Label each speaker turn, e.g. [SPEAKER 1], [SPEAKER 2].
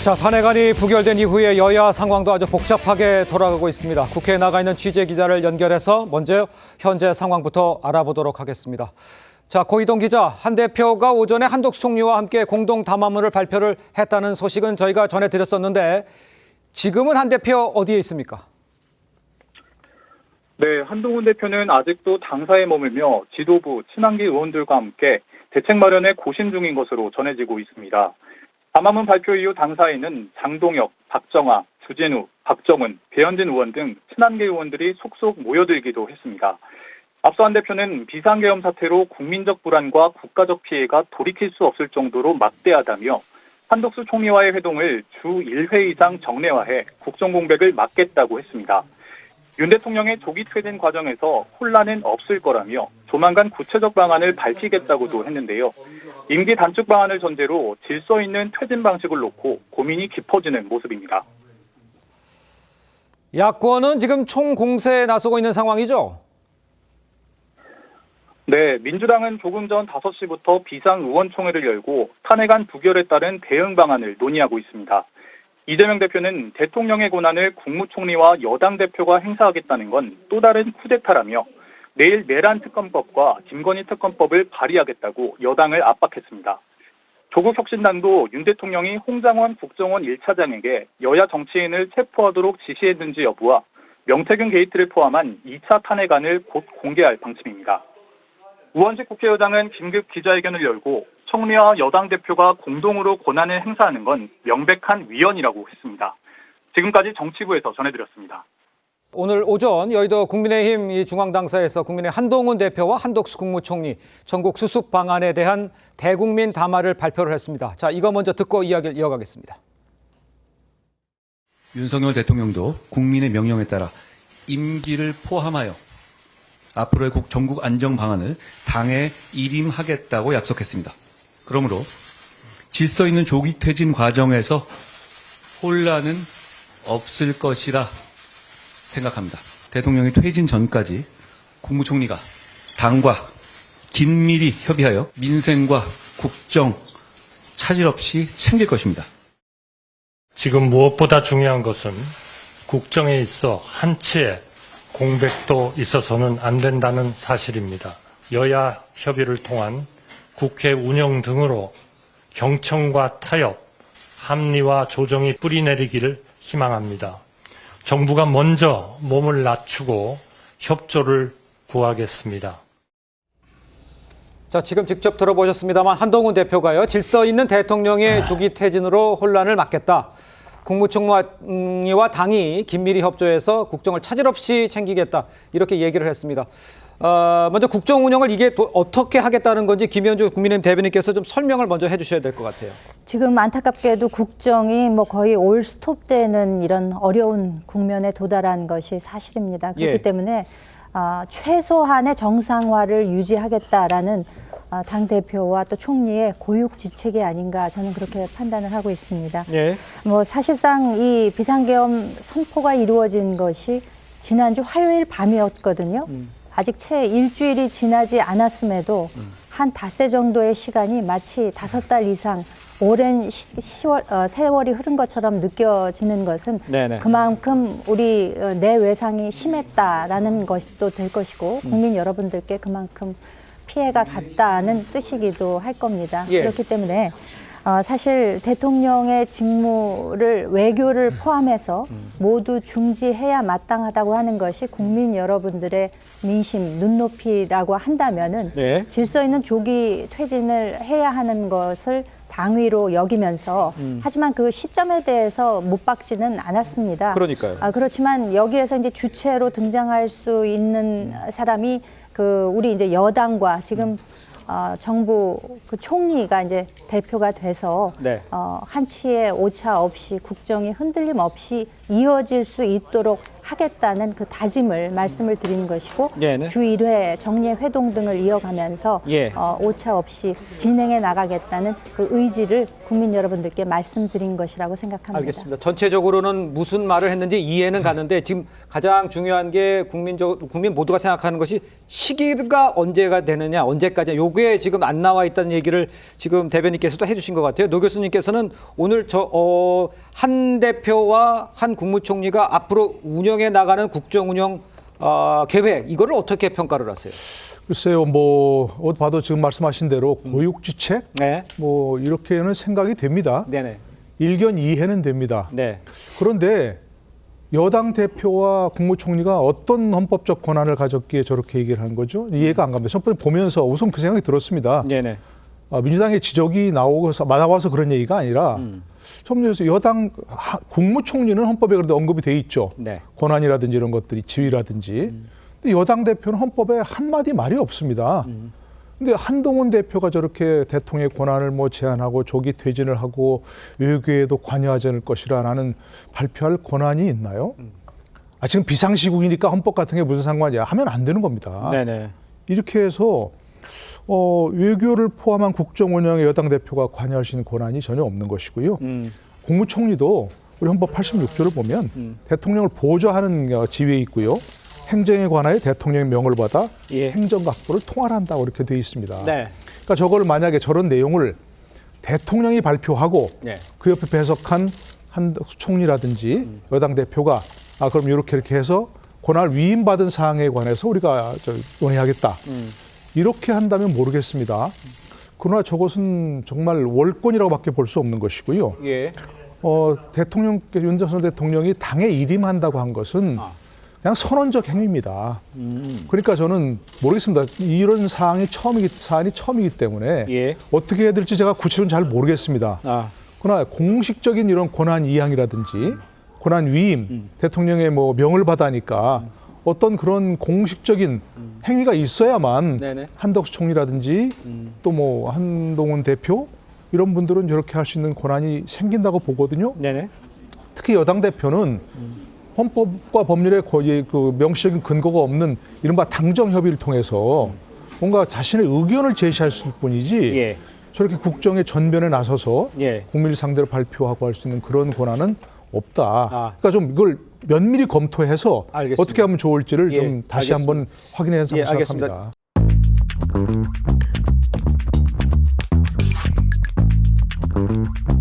[SPEAKER 1] 자, 탄핵안이 부결된 이후에 여야 상황도 아주 복잡하게 돌아가고 있습니다. 국회에 나가 있는 취재 기자를 연결해서 먼저 현재 상황부터 알아보도록 하겠습니다. 자, 고이동 기자, 한 대표가 오전에 한덕수 총리와 함께 공동 담화문을 발표를 했다는 소식은 저희가 전해드렸었는데 지금은 한 대표 어디에 있습니까?
[SPEAKER 2] 네, 한동훈 대표는 아직도 당사에 머물며 지도부, 친한계 의원들과 함께 대책 마련에 고심 중인 것으로 전해지고 있습니다. 담화문 발표 이후 당사에는 장동혁, 박정아, 주진우, 박정훈, 배현진 의원 등 친한계 의원들이 속속 모여들기도 했습니다. 앞서 한 대표는 비상계엄 사태로 국민적 불안과 국가적 피해가 돌이킬 수 없을 정도로 막대하다며 한덕수 총리와의 회동을 주 1회 이상 정례화해 국정공백을 막겠다고 했습니다. 윤 대통령의 조기 퇴진 과정에서 혼란은 없을 거라며 조만간 구체적 방안을 밝히겠다고도 했는데요. 임기 단축 방안을 전제로 질서 있는 퇴진 방식을 놓고 고민이 깊어지는 모습입니다.
[SPEAKER 1] 야권은 지금 총공세에 나서고 있는 상황이죠?
[SPEAKER 2] 네, 민주당은 조금 전 5시부터 비상의원총회를 열고 탄핵안 부결에 따른 대응 방안을 논의하고 있습니다. 이재명 대표는 대통령의 권한을 국무총리와 여당 대표가 행사하겠다는 건 또 다른 쿠데타라며 내일 내란 특검법과 김건희 특검법을 발의하겠다고 여당을 압박했습니다. 조국혁신당도 윤 대통령이 홍장원 국정원 1차장에게 여야 정치인을 체포하도록 지시했는지 여부와 명태균 게이트를 포함한 2차 탄핵안을 곧 공개할 방침입니다. 우원식 국회의장은 긴급 기자회견을 열고 총리와 여당 대표가 공동으로 권한을 행사하는 건 명백한 위헌이라고 했습니다. 지금까지 정치부에서 전해드렸습니다.
[SPEAKER 1] 오늘 오전 여의도 국민의힘 중앙당사에서 국민의 한동훈 대표와 한덕수 국무총리 전국 수습 방안에 대한 대국민 담화를 발표를 했습니다. 자, 이거 먼저 듣고 이야기를 이어가겠습니다.
[SPEAKER 3] 윤석열 대통령도 국민의 명령에 따라 임기를 포함하여 앞으로의 전국 안정 방안을 당에 일임하겠다고 약속했습니다. 그러므로 질서 있는 조기 퇴진 과정에서 혼란은 없을 것이라 생각합니다. 대통령이 퇴진 전까지 국무총리가 당과 긴밀히 협의하여 민생과 국정 차질 없이 챙길 것입니다.
[SPEAKER 4] 지금 무엇보다 중요한 것은 국정에 있어 한치의 공백도 있어서는 안 된다는 사실입니다. 여야 협의를 통한 국회 운영 등으로 경청과 타협, 합리와 조정이 뿌리내리기를 희망합니다. 정부가 먼저 몸을 낮추고 협조를 구하겠습니다.
[SPEAKER 1] 자, 지금 직접 들어보셨습니다만 한동훈 대표가요, 질서 있는 대통령의 조기 퇴진으로 혼란을 막겠다. 국무총리와 당이 긴밀히 협조해서 국정을 차질 없이 챙기겠다. 이렇게 얘기를 했습니다. 먼저 국정 운영을 이게 어떻게 하겠다는 건지 김현주 국민의힘 대변인께서 좀 설명을 먼저 해주셔야 될 것 같아요.
[SPEAKER 5] 지금 안타깝게도 국정이 거의 올 스톱되는 이런 어려운 국면에 도달한 것이 사실입니다. 그렇기 때문에 최소한의 정상화를 유지하겠다라는 당대표와 또 총리의 고육지책이 아닌가 저는 그렇게 판단을 하고 있습니다.
[SPEAKER 1] 예.
[SPEAKER 5] 사실상 이 비상계엄 선포가 이루어진 것이 지난주 화요일 밤이었거든요. 아직 채 일주일이 지나지 않았음에도 한 닷새 정도의 시간이 마치 5달 이상 오랜 세월이 흐른 것처럼 느껴지는 것은
[SPEAKER 1] 네네.
[SPEAKER 5] 그만큼 우리 내외상이 심했다라는 것도 될 것이고 국민 여러분들께 그만큼 피해가 갔다는 뜻이기도 할 겁니다.
[SPEAKER 1] 예.
[SPEAKER 5] 그렇기 때문에 사실 대통령의 직무를 외교를 포함해서 모두 중지해야 마땅하다고 하는 것이 국민 여러분들의 민심, 눈높이라고 한다면은
[SPEAKER 1] 네.
[SPEAKER 5] 질서 있는 조기 퇴진을 해야 하는 것을 당위로 여기면서 하지만 그 시점에 대해서 못 박지는 않았습니다.
[SPEAKER 1] 그러니까요.
[SPEAKER 5] 그렇지만 여기에서 이제 주체로 등장할 수 있는 사람이 우리 이제 여당과 지금 정부 그 총리가 이제 대표가 돼서
[SPEAKER 1] 네.
[SPEAKER 5] 한치의 오차 없이 국정이 흔들림 없이 이어질 수 있도록 하겠다는 그 다짐을 말씀을 드리는 것이고
[SPEAKER 1] 네네.
[SPEAKER 5] 주 1회 정례 회동 등을 이어가면서
[SPEAKER 1] 예.
[SPEAKER 5] 오차 없이 진행해 나가겠다는 그 의지를 국민 여러분들께 말씀드린 것이라고 생각합니다.
[SPEAKER 1] 알겠습니다. 전체적으로는 무슨 말을 했는지 이해는 가는데 지금 가장 중요한 게 국민 모두가 생각하는 것이 시기가 언제가 되느냐, 언제까지 요게 지금 안 나와 있다는 얘기를 지금 대변인께서도 해주신 것 같아요. 노 교수님께서는 오늘 한 대표와 한 국무총리가 앞으로 운영해 나가는 국정운영 계획 이거를 어떻게 평가를 하세요?
[SPEAKER 6] 글쎄요, 뭐 어디 봐도 지금 말씀하신 대로 고육지책,
[SPEAKER 1] 네,
[SPEAKER 6] 뭐 이렇게는 생각이 됩니다.
[SPEAKER 1] 네네,
[SPEAKER 6] 일견 이해는 됩니다.
[SPEAKER 1] 네,
[SPEAKER 6] 그런데 여당 대표와 국무총리가 어떤 헌법적 권한을 가졌기에 저렇게 얘기를 하는 거죠? 이해가 안 갑니다. 첫 번째 보면서 우선 그 생각이 들었습니다.
[SPEAKER 1] 네네,
[SPEAKER 6] 민주당의 지적이 나와서 그런 얘기가 아니라 처음에서 여당 국무총리는 헌법에 그래도 언급이 돼 있죠.
[SPEAKER 1] 네.
[SPEAKER 6] 권한이라든지 이런 것들이 지위라든지. 근데 여당 대표는 헌법에 한마디 말이 없습니다. 근데 한동훈 대표가 저렇게 대통령의 권한을 뭐 제한하고 조기 퇴진을 하고 외교에도 관여하지 않을 것이라는 발표할 권한이 있나요? 지금 비상시국이니까 헌법 같은 게 무슨 상관이야 하면 안 되는 겁니다.
[SPEAKER 1] 네네.
[SPEAKER 6] 이렇게 해서 외교를 포함한 국정 운영에 여당 대표가 관여할 수 있는 권한이 전혀 없는 것이고요. 국무총리도 우리 헌법 86조를 보면 대통령을 보좌하는 지위에 있고요. 행정에 관하여 대통령의 명을 받아
[SPEAKER 1] 예.
[SPEAKER 6] 행정각부를 통할한다고 이렇게 되어 있습니다.
[SPEAKER 1] 네.
[SPEAKER 6] 그러니까 저걸 만약에 저런 내용을 대통령이 발표하고
[SPEAKER 1] 네.
[SPEAKER 6] 그 옆에 배석한 한 총리라든지 여당 대표가 그럼 이렇게 해서 권한을 위임받은 사항에 관해서 우리가 논의하겠다. 이렇게 한다면 모르겠습니다. 그러나 저것은 정말 월권이라고밖에 볼 수 없는 것이고요.
[SPEAKER 1] 예.
[SPEAKER 6] 윤석열 대통령이 당에 일임한다고 한 것은 그냥 선언적 행위입니다. 그러니까 저는 모르겠습니다. 이런 사안이 처음이기 때문에
[SPEAKER 1] 예.
[SPEAKER 6] 어떻게 해야 될지 제가 구체적으로 잘 모르겠습니다. 그러나 공식적인 이런 권한 이양이라든지 권한 위임, 대통령의 뭐 명을 받으니까 어떤 그런 공식적인 행위가 있어야만
[SPEAKER 1] 네네.
[SPEAKER 6] 한덕수 총리라든지 또 뭐 한동훈 대표 이런 분들은 저렇게 할 수 있는 권한이 생긴다고 보거든요.
[SPEAKER 1] 네네.
[SPEAKER 6] 특히 여당 대표는 헌법과 법률에 거의 그 명시적인 근거가 없는 이른바 당정 협의를 통해서 뭔가 자신의 의견을 제시할 수 있을 뿐이지
[SPEAKER 1] 예.
[SPEAKER 6] 저렇게 국정의 전변에 나서서
[SPEAKER 1] 예.
[SPEAKER 6] 국민을 상대로 발표하고 할 수 있는 그런 권한은 없다.
[SPEAKER 1] 아.
[SPEAKER 6] 그러니까 좀 이걸 면밀히 검토해서
[SPEAKER 1] 알겠습니다.
[SPEAKER 6] 어떻게 하면 좋을지를
[SPEAKER 1] 예,
[SPEAKER 6] 좀 다시
[SPEAKER 1] 알겠습니다.
[SPEAKER 6] 한번 확인해서
[SPEAKER 1] 예,
[SPEAKER 6] 생각합니다.
[SPEAKER 1] 알겠습니다.